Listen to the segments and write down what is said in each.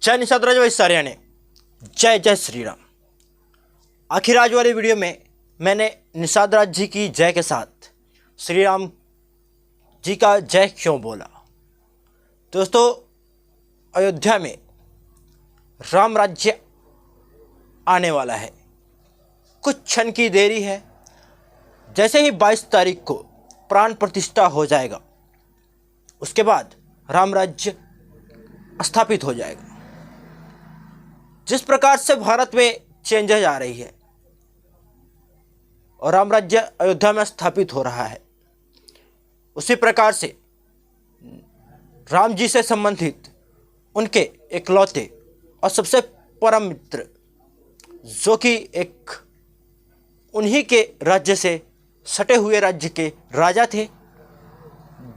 जय निषाद राज भाई सारियाने, जय जय श्री राम। आखिर आज वाली वीडियो में मैंने निषाद राज जी की जय के साथ श्री राम जी का जय क्यों बोला। दोस्तों, अयोध्या में राम राज्य आने वाला है, कुछ क्षण की देरी है। जैसे ही 22 तारीख को प्राण प्रतिष्ठा हो जाएगा, उसके बाद राम राज्य स्थापित हो जाएगा। जिस प्रकार से भारत में चेंजेज आ रही है और राम राज्य अयोध्या में स्थापित हो रहा है, उसी प्रकार से राम जी से संबंधित उनके इकलौते और सबसे परम मित्र, जो कि एक उन्हीं के राज्य से सटे हुए राज्य के राजा थे,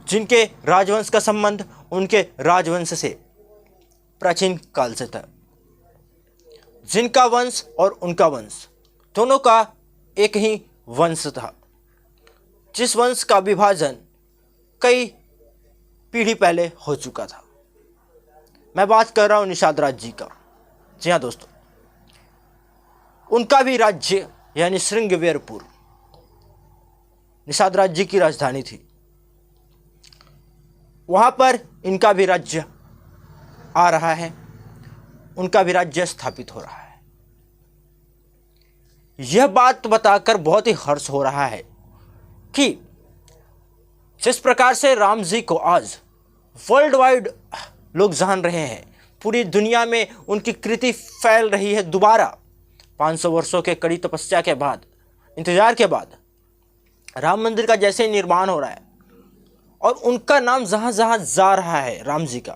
जिनके राजवंश का संबंध उनके राजवंश से प्राचीन काल से था, जिनका वंश और उनका वंश दोनों का एक ही वंश था, जिस वंश का विभाजन कई पीढ़ी पहले हो चुका था। मैं बात कर रहा हूँ निषाद राज जी का। जी हाँ दोस्तों, उनका भी राज्य यानी श्रृंगवेरपुर निषाद राज जी की राजधानी थी। वहाँ पर इनका भी राज्य आ रहा है, उनका भी राज्य स्थापित हो रहा है। यह बात बताकर बहुत ही हर्ष हो रहा है कि जिस प्रकार से राम जी को आज वर्ल्ड वाइड लोग जान रहे हैं, पूरी दुनिया में उनकी कृति फैल रही है। दोबारा 500 वर्षों के कड़ी तपस्या के बाद, इंतजार के बाद राम मंदिर का जैसे ही निर्माण हो रहा है और उनका नाम जहाँ जहाँ जा रहा है राम जी का,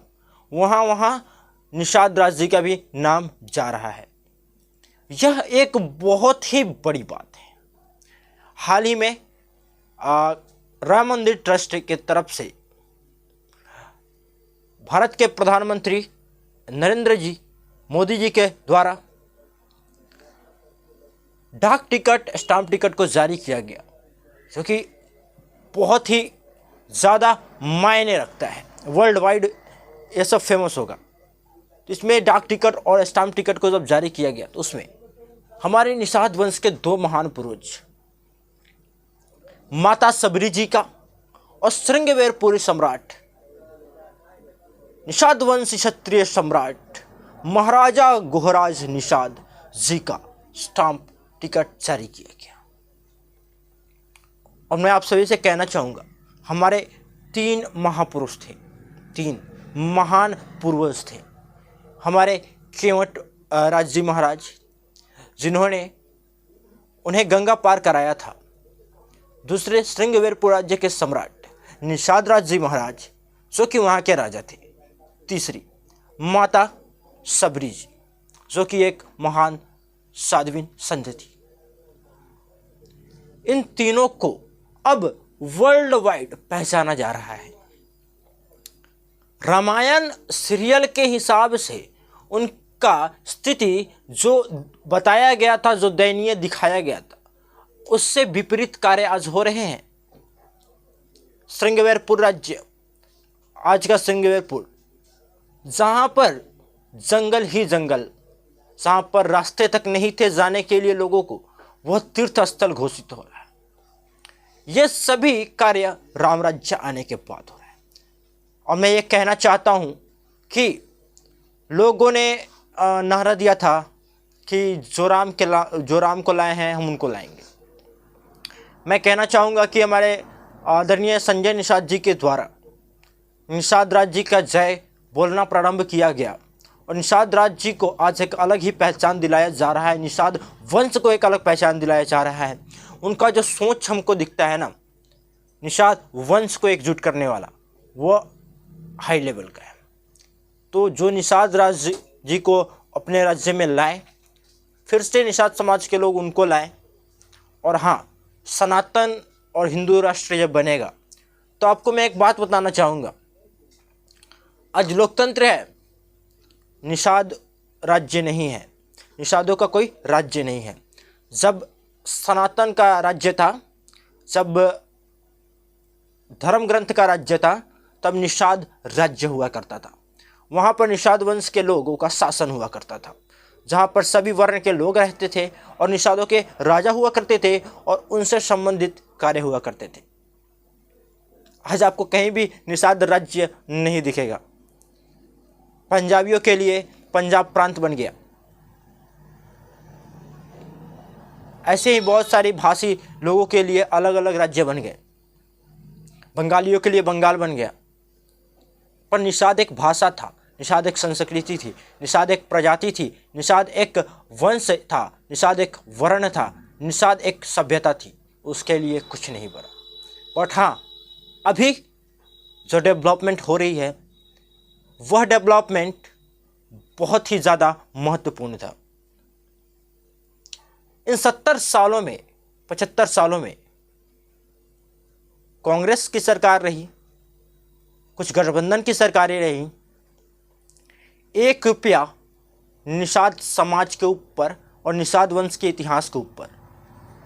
वहाँ वहाँ निषाद राज जी का भी नाम जा रहा है। यह एक बहुत ही बड़ी बात है। हाल ही में राम मंदिर ट्रस्ट की तरफ से भारत के प्रधानमंत्री नरेंद्र जी मोदी जी के द्वारा डाक टिकट, स्टाम्प टिकट को जारी किया गया, जो कि बहुत ही ज़्यादा मायने रखता है। वर्ल्ड वाइड ये सब फेमस होगा। तो इसमें डाक टिकट और स्टाम्प टिकट को जब जारी किया गया, तो उसमें हमारे निषाद वंश के 2 महान पूर्वज, माता सबरी जी का और श्रृंगवेरपुरी सम्राट, निषाद वंश क्षत्रिय सम्राट महाराजा गुहराज निषाद जी का स्टाम्प टिकट जारी किया गया। और मैं आप सभी से कहना चाहूँगा, हमारे 3 महापुरुष थे, 3 महान पूर्वज थे। हमारे केवट राज जी महाराज, जिन्होंने उन्हें गंगा पार कराया था। दूसरे श्रृंगवेरपुर राज्य के सम्राट निषाद राज जी महाराज, जो कि वहाँ के राजा थे। तीसरी माता सबरी जी, जो कि एक महान साध्वीन संत थी। इन तीनों को अब वर्ल्ड वाइड पहचाना जा रहा है। रामायण सीरियल के हिसाब से उनका स्थिति जो बताया गया था, जो दयनीय दिखाया गया था, उससे विपरीत कार्य आज हो रहे हैं। श्रृंगवेरपुर राज्य, आज का श्रृंगवेरपुर, जहाँ पर जंगल ही जंगल, जहाँ पर रास्ते तक नहीं थे जाने के लिए लोगों को, वह तीर्थ स्थल घोषित हो रहा है। ये सभी कार्य राम राज्य आने के बाद हो रहा है। और मैं ये कहना चाहता हूँ कि लोगों ने नारा दिया था कि जो राम को लाए हैं हम उनको लाएंगे। मैं कहना चाहूँगा कि हमारे आदरणीय संजय निषाद जी के द्वारा निषाद राज जी का जय बोलना प्रारंभ किया गया और निषाद राज जी को आज एक अलग ही पहचान दिलाया जा रहा है। निषाद वंश को एक अलग पहचान दिलाया जा रहा है। उनका जो सोच हमको दिखता है ना, निषाद वंश को एकजुट करने वाला, वो हाई लेवल का है। तो जो निषाद राज जी को अपने राज्य में लाए, फिर से निषाद समाज के लोग उनको लाएं। और हाँ, सनातन और हिंदू राष्ट्र जब बनेगा, तो आपको मैं एक बात बताना चाहूँगा। आज लोकतंत्र है, निषाद राज्य नहीं है, निषादों का कोई राज्य नहीं है। जब सनातन का राज्य था, जब धर्म ग्रंथ का राज्य था, तब निषाद राज्य हुआ करता था। वहाँ पर निषाद वंश के लोगों का शासन हुआ करता था, जहाँ पर सभी वर्ण के लोग रहते थे और निषादों के राजा हुआ करते थे और उनसे संबंधित कार्य हुआ करते थे। आज आपको कहीं भी निषाद राज्य नहीं दिखेगा। पंजाबियों के लिए पंजाब प्रांत बन गया। ऐसे ही बहुत सारी भाषी लोगों के लिए अलग अलग राज्य बन गए। बंगालियों के लिए बंगाल बन गया। पर निषाद एक भाषा था, निषाद एक संस्कृति थी, निषाद एक प्रजाति थी, निषाद एक वंश था, निषाद एक वर्ण था, निषाद एक सभ्यता थी। उसके लिए कुछ नहीं बना। बट हाँ, अभी जो डेवलपमेंट हो रही है वह डेवलपमेंट बहुत ही ज़्यादा महत्वपूर्ण था। इन 70 सालों में 75 सालों में कांग्रेस की सरकार रही, कुछ गठबंधन की सरकारें रही, 1 रुपया निषाद समाज के ऊपर और निषाद वंश के इतिहास के ऊपर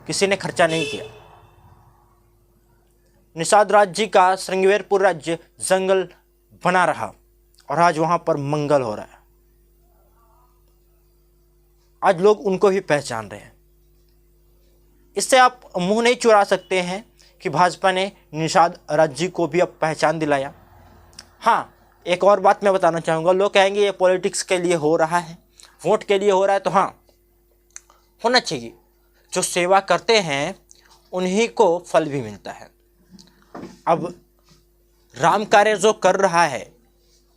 किसी ने खर्चा नहीं किया। निषाद राज्य का श्रृंगेरपुर राज्य जंगल बना रहा और आज वहां पर मंगल हो रहा है। आज लोग उनको भी पहचान रहे हैं। इससे आप मुंह नहीं चुरा सकते हैं कि भाजपा ने निषाद राज्य को भी अब पहचान दिलाया। हाँ, एक और बात मैं बताना चाहूँगा। लोग कहेंगे ये पॉलिटिक्स के लिए हो रहा है, वोट के लिए हो रहा है, तो हाँ, होना चाहिए। जो सेवा करते हैं उन्हीं को फल भी मिलता है। अब राम कार्य जो कर रहा है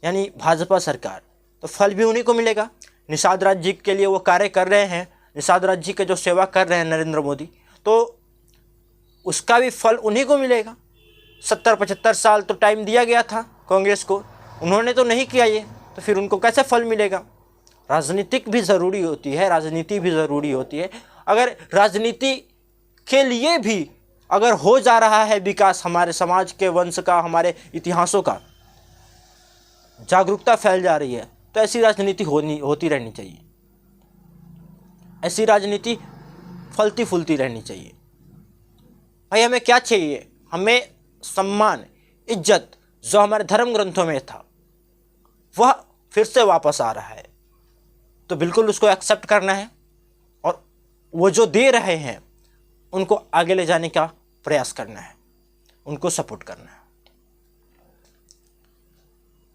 यानी भाजपा सरकार, तो फल भी उन्हीं को मिलेगा। निषाद राज्य के लिए वो कार्य कर रहे हैं, निषाद राज्य के जो सेवा कर रहे हैं नरेंद्र मोदी, तो उसका भी फल उन्हीं को मिलेगा। 70-75 साल तो टाइम दिया गया था कांग्रेस को, उन्होंने तो नहीं किया ये, तो फिर उनको कैसे फल मिलेगा। राजनीतिक भी ज़रूरी होती है, राजनीति भी ज़रूरी होती है। अगर राजनीति के लिए भी अगर हो जा रहा है विकास, हमारे समाज के वंश का, हमारे इतिहासों का जागरूकता फैल जा रही है, तो ऐसी राजनीति होती रहनी चाहिए। ऐसी राजनीति फलती फूलती रहनी चाहिए। भाई हमें क्या चाहिए? हमें सम्मान, इज्जत जो हमारे धर्म ग्रंथों में था वह फिर से वापस आ रहा है, तो बिल्कुल उसको एक्सेप्ट करना है और वो जो दे रहे हैं उनको आगे ले जाने का प्रयास करना है, उनको सपोर्ट करना है।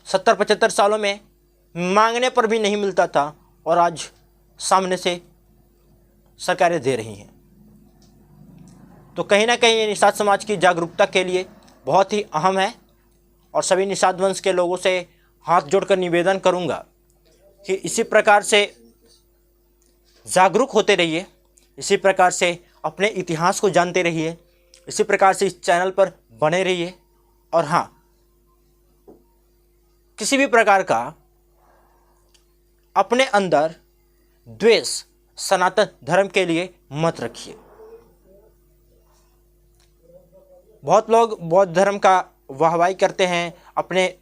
70-75 सालों में मांगने पर भी नहीं मिलता था और आज सामने से सरकारें दे रही हैं। तो कहीं ना कहीं ये निषाद समाज की जागरूकता के लिए बहुत ही अहम है और सभी निषाद वंश के लोगों से हाथ जोड़कर निवेदन करूंगा कि इसी प्रकार से जागरूक होते रहिए, इसी प्रकार से अपने इतिहास को जानते रहिए, इसी प्रकार से इस चैनल पर बने रहिए। और हाँ, किसी भी प्रकार का अपने अंदर द्वेष सनातन धर्म के लिए मत रखिए। बहुत लोग बौद्ध धर्म का वाहवाही करते हैं, अपने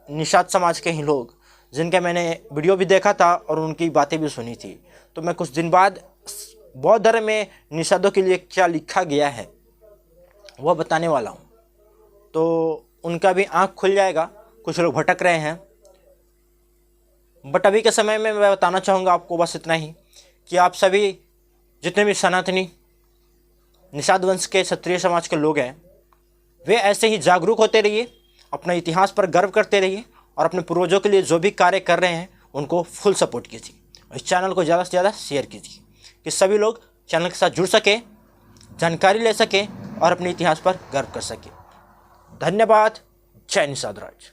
निषाद समाज के ही लोग, जिनका मैंने वीडियो भी देखा था और उनकी बातें भी सुनी थी। तो मैं कुछ दिन बाद बौद्ध धर्म में निषादों के लिए क्या लिखा गया है वह बताने वाला हूँ, तो उनका भी आँख खुल जाएगा। कुछ लोग भटक रहे हैं, बट अभी के समय में मैं बताना चाहूँगा आपको बस इतना ही कि आप सभी जितने भी सनातनी निषाद वंश के क्षत्रिय समाज के लोग हैं, वे ऐसे ही जागरूक होते रहिए, अपने इतिहास पर गर्व करते रहिए और अपने पूर्वजों के लिए जो भी कार्य कर रहे हैं उनको फुल सपोर्ट कीजिए। और इस चैनल को ज़्यादा से ज़्यादा शेयर कीजिए कि सभी लोग चैनल के साथ जुड़ सके, जानकारी ले सके और अपने इतिहास पर गर्व कर सके। धन्यवाद। जय निषाद राज।